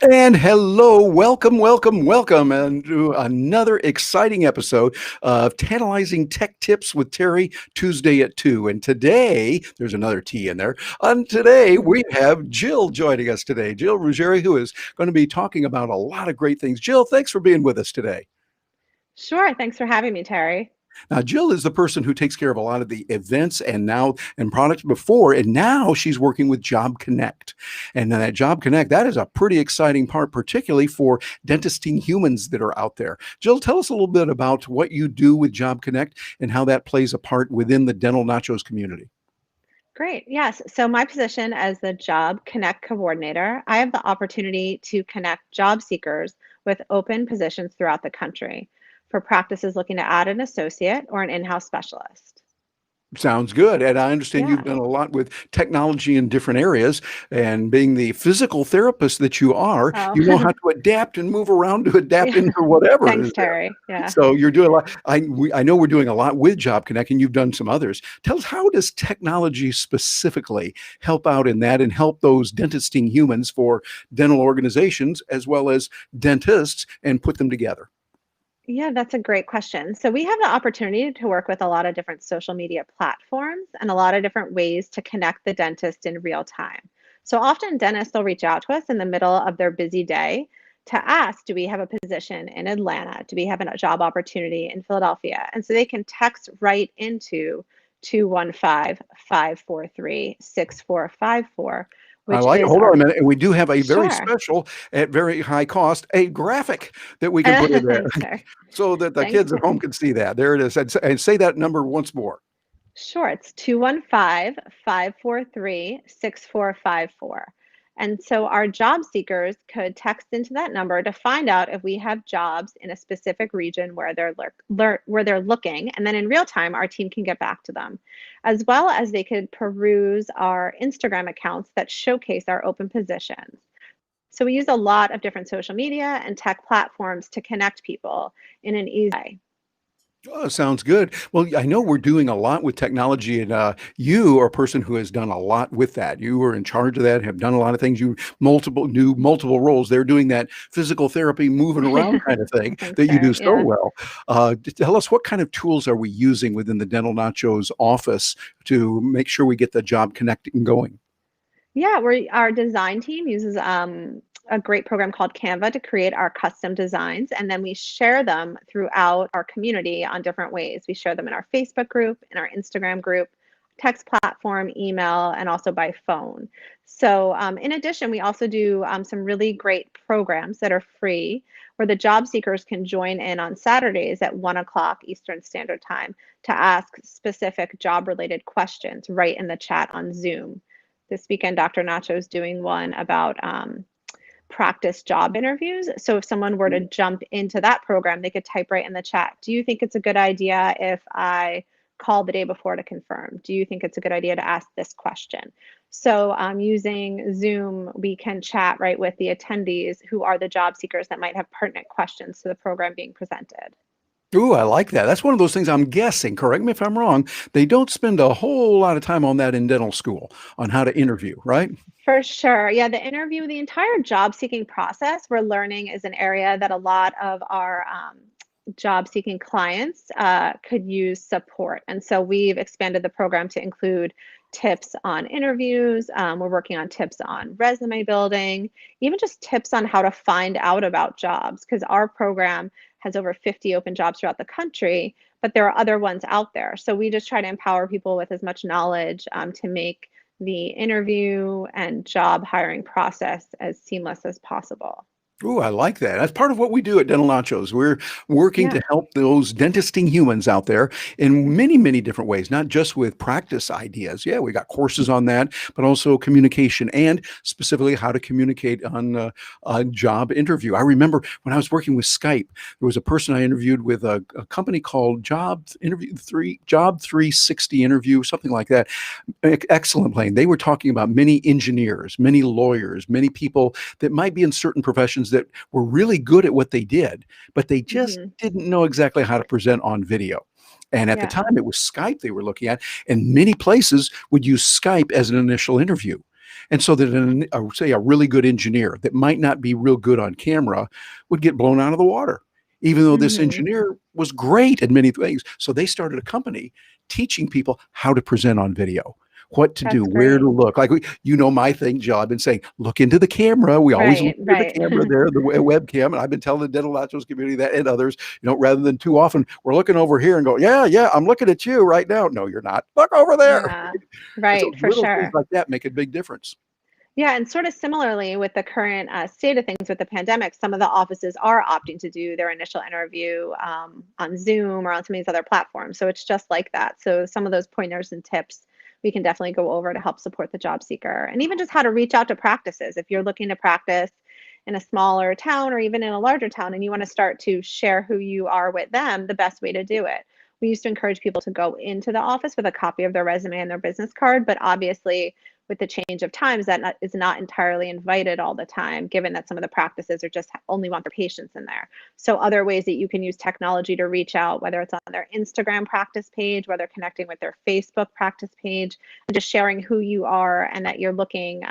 And hello, welcome, and to another exciting episode of Tantalizing Tech Tips with Terry, Tuesday at 2. And today, there's another T in there. And today, we have Jill joining us today. Jill Ruggieri, who is going to be talking about a lot of great things. Jill, thanks for being with us today. Sure. Thanks for having me, Terry. Now, Jill is the person who takes care of a lot of the events and products before, and now she's working with Job Connect. And then that Job Connect, that is a pretty exciting part, particularly for dentisting humans that are out there. Jill, tell us a little bit about what you do with Job Connect and how that plays a part within the Dental Nachos community. Great. Yes. So, my position as the Job Connect coordinator, I have the opportunity to connect job seekers with open positions throughout the country for practices looking to add an associate or an in house specialist. Sounds good. And I understand you've Yeah. done a lot with technology in different areas. And being the physical therapist that you are, Oh, you know how to adapt and move around to adapt yeah. into whatever Thanks, is there. Terry. Yeah. So you're doing a lot. I know we're doing a lot with Job Connect, and you've done some others. Tell us, how does technology specifically help out in that and help those dentisting humans for dental organizations as well as dentists and put them together? Yeah, that's a great question. So, we have the opportunity to work with a lot of different social media platforms and a lot of different ways to connect the dentist in real time. So, often dentists will reach out to us in the middle of their busy day to ask, do we have a position in Atlanta? Do we have a job opportunity in Philadelphia? And so they can text right into 215-543-6454, I which like it. is Hold on our a minute. And we do have a very sure. special, at very high cost, a graphic that we can put in there Thanks, Terry. so that the Thanks. kids at home can see that. There it is. And say that number once more. Sure, it's 215-543-6454. And so our job seekers could text into that number to find out if we have jobs in a specific region where where they're looking. And then in real time, our team can get back to them, as well as they could peruse our Instagram accounts that showcase our open positions. So we use a lot of different social media and tech platforms to connect people in an easy way. Oh, sounds good. Well, I know we're doing a lot with technology, and you are a person who has done a lot with that. You are in charge of that, have done a lot of things. You do multiple roles. They're doing that physical therapy, moving around kind of thing Thanks, that you do Terry. so Yeah. well. Tell us, what kind of tools are we using within the Dental Nachos office to make sure we get the job connecting going? Yeah, our design team uses a great program called Canva to create our custom designs, and then we share them throughout our community on different ways. We share them in our Facebook group, in our Instagram group, text platform, email, and also by phone. So, in addition, we also do some really great programs that are free where the job seekers can join in on Saturdays at 1 o'clock Eastern Standard Time to ask specific job related questions right in the chat on Zoom. This weekend, Dr. Nacho's doing one about practice job interviews. So if someone were to jump into that program, they could type right in the chat, do you think it's a good idea if I call the day before to confirm? Do you think it's a good idea to ask this question? So using Zoom, we can chat right with the attendees who are the job seekers that might have pertinent questions to the program being presented. Ooh, I like that. That's one of those things, I'm guessing, correct me if I'm wrong, they don't spend a whole lot of time on that in dental school on how to interview, right? For sure. Yeah, the entire job seeking process we're learning is an area that a lot of our job seeking clients could use support. And so we've expanded the program to include tips on interviews. We're working on tips on resume building, even just tips on how to find out about jobs, because our program has over 50 open jobs throughout the country, but there are other ones out there. So we just try to empower people with as much knowledge to make the interview and job hiring process as seamless as possible. Ooh, I like that. That's part of what we do at Dental Nachos. We're working Yeah. to help those dentisting humans out there in many, many different ways, not just with practice ideas. Yeah, we got courses on that, but also communication and specifically how to communicate on a job interview. I remember when I was working with Skype, there was a person I interviewed with a company called Job 360 Interview, something like that. Excellent plane. They were talking about many engineers, many lawyers, many people that might be in certain professions that were really good at what they did, but they just Hmm. didn't know exactly how to present on video. And at the Yeah. time, it was Skype they were looking at, and many places would use Skype as an initial interview. And so that say a really good engineer that might not be real good on camera would get blown out of the water, even though this Hmm. engineer was great at many things. So they started a company teaching people how to present on video, what to do, That's where to great. look. Like my thing, Joe. I've been saying, look into the camera. We always look Right, into the right. camera there, the webcam. And I've been telling the dental nachos community that and others, rather than too often, we're looking over here and go, yeah, yeah, I'm looking at you right now. No, you're not. Look over there. Yeah, And so right, for little things sure. like that make a big difference. Yeah, and sort of similarly with the current state of things with the pandemic, some of the offices are opting to do their initial interview on Zoom or on some of these other platforms. So it's just like that. So some of those pointers and tips we can definitely go over to help support the job seeker, and even just how to reach out to practices. If you're looking to practice in a smaller town or even in a larger town and you want to start to share who you are with them, the best way to do it. We used to encourage people to go into the office with a copy of their resume and their business card, but obviously with the change of times is not entirely invited all the time, given that some of the practices are just only want their patients in there. So other ways that you can use technology to reach out, whether it's on their Instagram practice page, whether connecting with their Facebook practice page, and just sharing who you are and that you're looking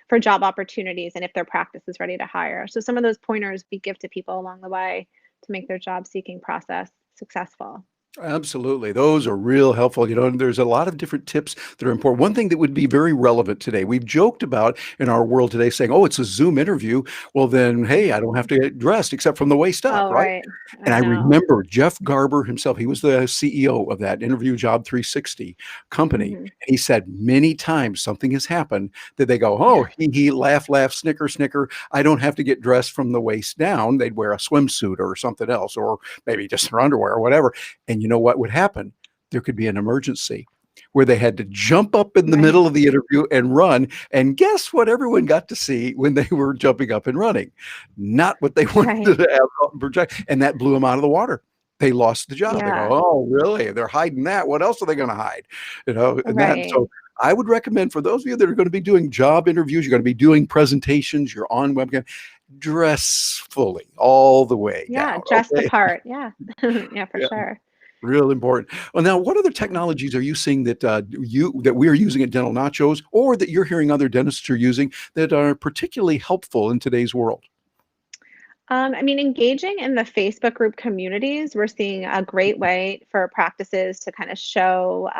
for job opportunities and if their practice is ready to hire. So some of those pointers we give to people along the way to make their job seeking process successful. Absolutely. Those are real helpful. And there's a lot of different tips that are important. One thing that would be very relevant today, we've joked about in our world today saying, oh, it's a Zoom interview. Well, then, hey, I don't have Mhm. to get dressed except from the waist up, Oh, right? right. And I I know. remember Jeff Garber himself, he was the CEO of that Interview Job 360 company. Hmm. He said many times something has happened that they go, oh, Yeah. he, laugh, laugh, snicker, snicker. I don't have to get dressed from the waist down. They'd wear a swimsuit or something else, or maybe just their underwear or whatever. And you know what would happen? There could be an emergency where they had to jump up in the middle Right. of the interview and run. And guess what everyone got to see when they were jumping up and running? Not what they wanted Right. to have project. And that blew them out of the water. They lost the job. They go, Yeah. oh, really? They're hiding that. What else are they going to hide? And that. Right. So I would recommend for those of you that are going to be doing job interviews, you're going to be doing presentations, you're on webcam, dress fully all the way Yeah, down. dress the Okay. part. Yeah. Yeah, for sure. Real important. Well, now, what other Yeah. technologies are you seeing that that we are using at Dental Nachos, or that you're hearing other dentists are using that are particularly helpful in today's world? I mean, engaging in the Facebook group communities, we're seeing a great way for practices to kind of show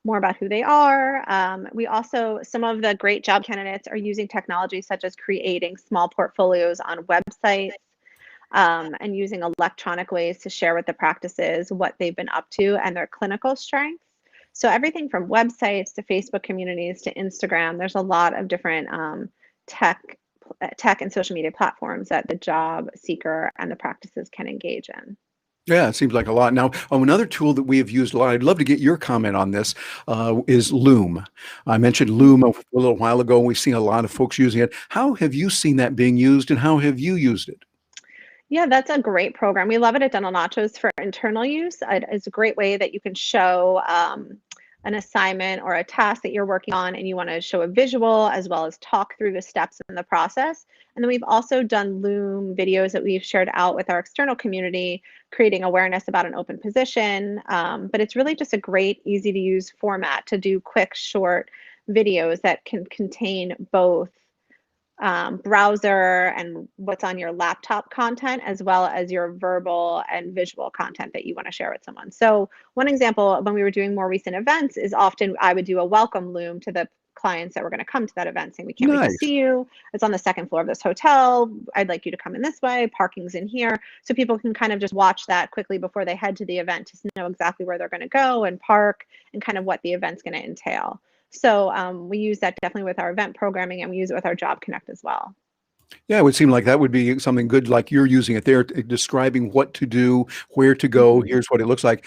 more about who they are. We also, some of the great job candidates are using technology such as creating small portfolios on websites and using electronic ways to share with the practices what they've been up to and their clinical strengths. So everything from websites to Facebook communities to Instagram, there's a lot of different tech tech and social media platforms that the job seeker and the practices can engage in. Yeah, it seems like a lot. Now, another tool that we have used a lot, I'd love to get your comment on this, is Loom. I mentioned Loom a little while ago, and we've seen a lot of folks using it. How have you seen that being used, and how have you used it? Yeah, that's a great program. We love it at Dental Nachos for internal use. It's a great way that you can show an assignment or a task that you're working on and you want to show a visual as well as talk through the steps in the process. And then we've also done Loom videos that we've shared out with our external community, creating awareness about an open position. But it's really just a great, easy to use format to do quick, short videos that can contain both browser and what's on your laptop content, as well as your verbal and visual content that you want to share with someone. So, one example when we were doing more recent events is often I would do a welcome loom to the clients that were going to come to that event saying, we can't wait to Nice. see you. It's on the second floor of this hotel. I'd like you to come in this way. Parking's in here. So people can kind of just watch that quickly before they head to the event to know exactly where they're going to go and park and kind of what the event's going to entail. So we use that definitely with our event programming and we use it with our Job Connect as well. Yeah, it would seem like that would be something good, like you're using it there, describing what to do, where to go. Hmm. Here's what it looks like.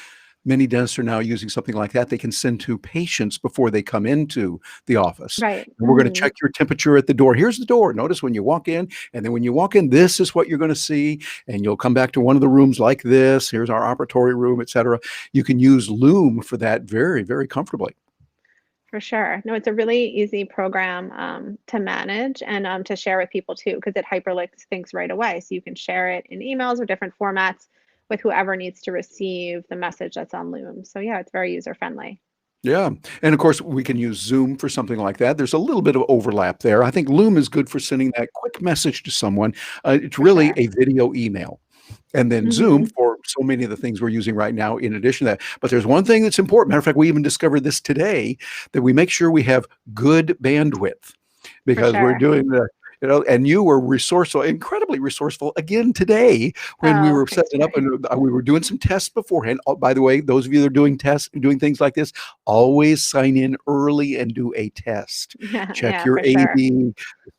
Many dentists are now using something like that. They can send to patients before they come into the office. Right. And we're going to Hmm. check your temperature at the door. Here's the door. Notice when you walk in, and then when you walk in, this is what you're going to see. And you'll come back to one of the rooms like this. Here's our operatory room, etc. You can use Loom for that very, very comfortably. For sure. No, it's a really easy program to manage and to share with people too, because it hyperlinks things right away. So you can share it in emails or different formats with whoever needs to receive the message that's on Loom. So yeah, it's very user friendly. Yeah. And of course, we can use Zoom for something like that. There's a little bit of overlap there. I think Loom is good for sending that quick message to someone. It's For really sure. a video email. And then Zoom Hmm. for so many of the things we're using right now in addition to that. But there's one thing that's important. Matter of fact, we even discovered this today, that we make sure we have good bandwidth, For because we're sure. doing the, and you were resourceful, incredibly resourceful again today when we Oh, were thanks, setting it up, Terry. and we were doing some tests beforehand. Oh, by the way, those of you that are doing tests, doing things like this, always sign in early and do a test. Yeah, Check yeah, your for sure. AB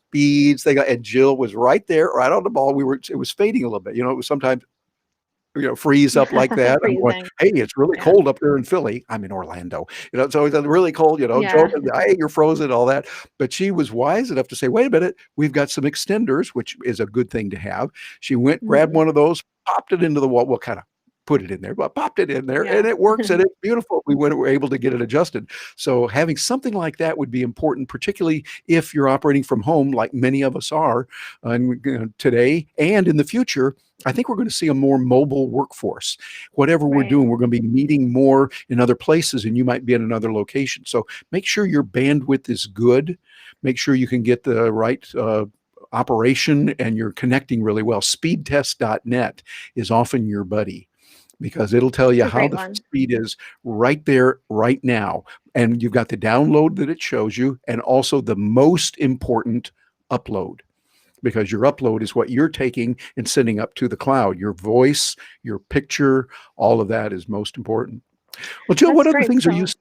speeds. They got, and Jill was right there, right on the ball. It was fading a little bit. It was sometimes, freeze up like that. I'm going, Freezing. hey, it's really Yeah. cold up there in Philly. I'm in Orlando. So it's really cold, Yeah. joking, hey, you're frozen, all that. But she was wise enough to say, wait a minute, we've got some extenders, which is a good thing to have. She went, grabbed Hmm. one of those, popped it into the wall. Well, kind of put it in there, but popped it in there, and Yeah. it works, and it's beautiful. Were able to get it adjusted. So having something like that would be important, particularly if you're operating from home, like many of us are, and today and in the future. I think we're going to see a more mobile workforce. Whatever we're Right. doing, we're going to be meeting more in other places, and you might be in another location. So make sure your bandwidth is good. Make sure you can get the right operation, and you're connecting really well. Speedtest.net is often your buddy, because it'll tell you It's a how great the one. speed is right there, right now. And you've got the download that it shows you, and also the most important, upload, because your upload is what you're taking and sending up to the cloud. Your voice, your picture, all of that is most important. Well, Jill, what That's other great. things are you? So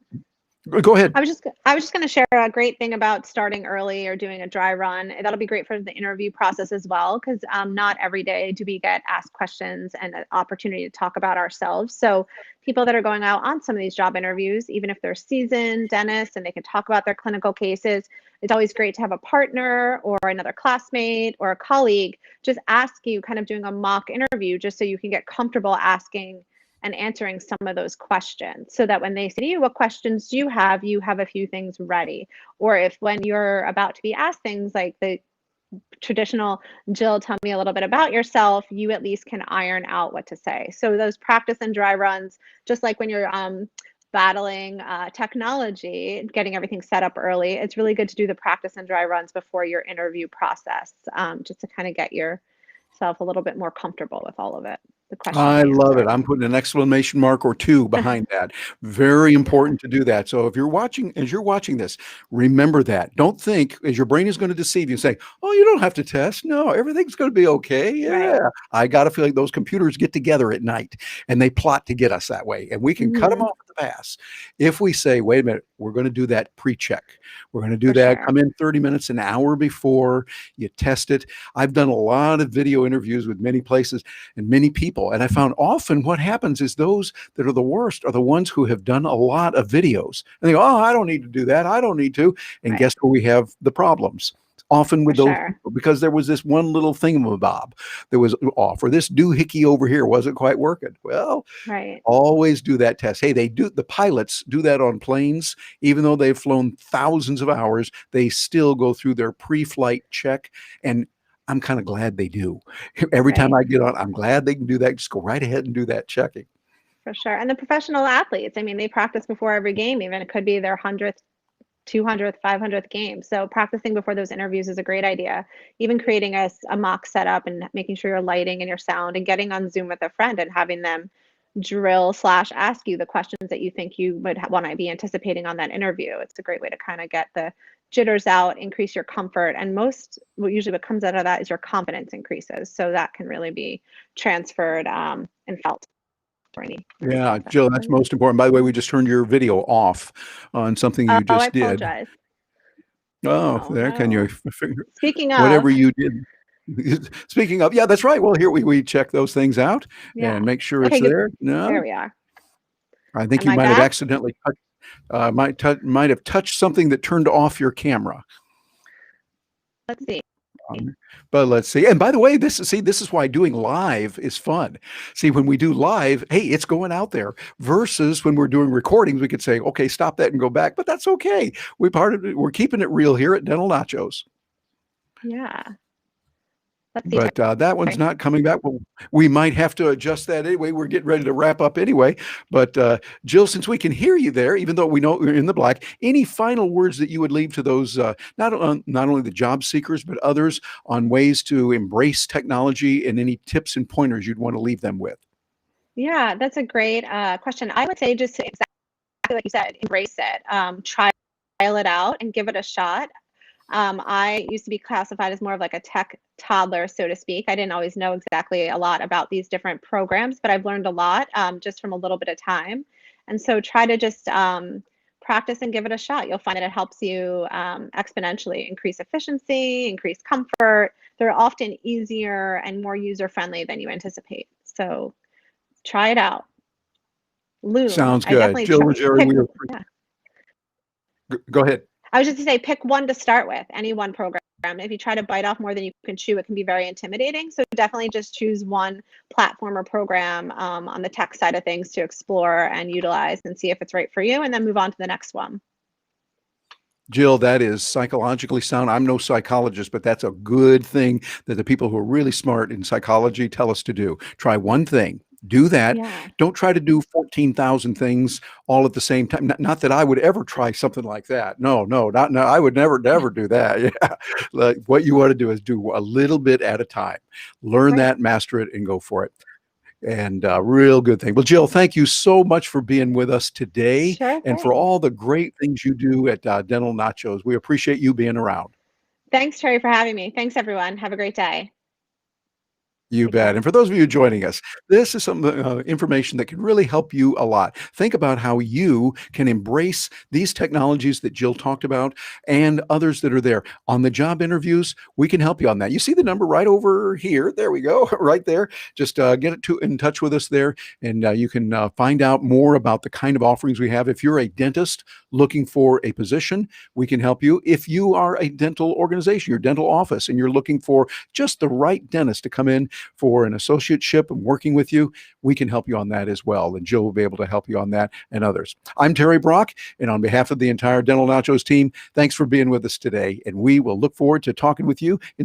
Go ahead. I was just going to share a great thing about starting early or doing a dry run. That'll be great for the interview process as well, because not every day do we get asked questions and an opportunity to talk about ourselves. So people that are going out on some of these job interviews, even if they're seasoned dentists and they can talk about their clinical cases, it's always great to have a partner or another classmate or a colleague just ask you, kind of doing a mock interview, just so you can get comfortable asking and answering some of those questions, so that when they say to you, what questions do you have a few things ready. Or if when you're about to be asked things like the traditional, Jill, tell me a little bit about yourself, you at least can iron out what to say. So those practice and dry runs, just like when you're battling technology, getting everything set up early, it's really good to do the practice and dry runs before your interview process, just to kind of get yourself a little bit more comfortable with all of it, the questions I to love it. answer. I'm putting an exclamation mark or two behind that. Very Yeah. important to do that. So if you're watching, as you're watching this, remember that. Don't think, as your brain is going to deceive you, say, "Oh, you don't have to test. No, everything's going to be okay." Right. Yeah, I got a feeling those computers get together at night and they plot to get us that way, and we can cut them Hmm. off at the pass if we say, "Wait a minute, we're going to do that pre-check. We're going to do For that. sure. Come in 30 minutes, an hour before you test it." I've done a lot of video interviews with many places and many people. And I found often what happens is those that are the worst are the ones who have done a lot of videos. And they go, oh, I don't need to do that. I don't need to. And Right. guess where we have the problems? Often For with those sure. people, because there was this one little thingamabob that was off, or this doohickey over here wasn't quite working. Well, Right. always do that test. Hey, the pilots do that on planes, even though they've flown thousands of hours, they still go through their pre-flight check. And I'm kind of glad they do. Every time Right. I get on, I'm glad they can do that. Just go right ahead and do that checking. For sure. And the professional athletes, I mean, they practice before every game, even it could be their 100th, 200th, 500th game. So practicing before those interviews is a great idea. Even creating a mock setup and making sure your lighting and your sound, and getting on Zoom with a friend and having them drill slash ask you the questions that you think you would want to be anticipating on that interview. It's a great way to kind of get the jitters out, increase your comfort. And what comes out of that is your confidence increases. So that can really be transferred and felt for any interview Yeah, process. Jill, So, that's yeah. most important. By the way, we just turned your video off on something Oh, you I just did. apologize. Oh, Oh there can you no. figure Speaking of, whatever you did. Speaking of, yeah, that's right. Well, here we check those things out yeah. and make sure it's Okay, good. there. There No, we are. I think Am you I might have back? accidentally might have touched something that turned off your camera. Let's see. But let's see. And by the way, this is why doing live is fun. See, when we do live, hey, it's going out there. Versus when we're doing recordings, we could say, okay, stop that and go back. But that's okay. We're keeping it real here at Dental Nachos. Yeah. Let's see, But that one's Terry. not coming back. Well, we might have to adjust that anyway. We're getting ready to wrap up anyway. But Jill, since we can hear you there, even though we know you're in the black, any final words that you would leave to those not only the job seekers but others on ways to embrace technology, and any tips and pointers you'd want to leave them with? Yeah, that's a great question. I would say just to exactly like you said, embrace it. Trial it out and give it a shot. I used to be classified as more of like a tech toddler, so to speak. I didn't always know exactly a lot about these different programs, but I've learned a lot just from a little bit of time. And so try to just practice and give it a shot. You'll find that it helps you exponentially increase efficiency, increase comfort. They're often easier and more user friendly than you anticipate. So try it out. Loom. Sounds I good. definitely Jill Ruggieri, pick. we Yeah. go ahead. I was just to say, pick one to start with, any one program. If you try to bite off more than you can chew, it can be very intimidating. So definitely just choose one platform or program on the tech side of things to explore and utilize and see if it's right for you, and then move on to the next one. Jill, that is psychologically sound. I'm no psychologist, but that's a good thing that the people who are really smart in psychology tell us to do. Try one thing, do that. Yeah. Don't try to do 14,000 things all at the same time. Not that I would ever try something like that. No, no, not no. I would never do that. Yeah. Like, what you want to do is do a little bit at a time. Learn Right. that, master it, and go for it. And real good thing. Well, Jill, thank you so much for being with us today Sure and for thing. all the great things you do at Dental Nachos. We appreciate you being around. Thanks, Terry, for having me. Thanks, everyone. Have a great day. You Take bet. care. And for those of you joining us, this is some information that can really help you a lot. Think about how you can embrace these technologies that Jill talked about and others that are there. On the job interviews, we can help you on that. You see the number right over here. There we go, right there. Just get in touch with us there, and you can find out more about the kind of offerings we have. If you're a dentist looking for a position, we can help you. If you are a dental organization, your dental office, and you're looking for just the right dentist to come in for an associateship and working with you, we can help you on that as well. And Jill will be able to help you on that and others. I'm Terry Brock, and on behalf of the entire Dental Nachos team, thanks for being with us today. And we will look forward to talking with you in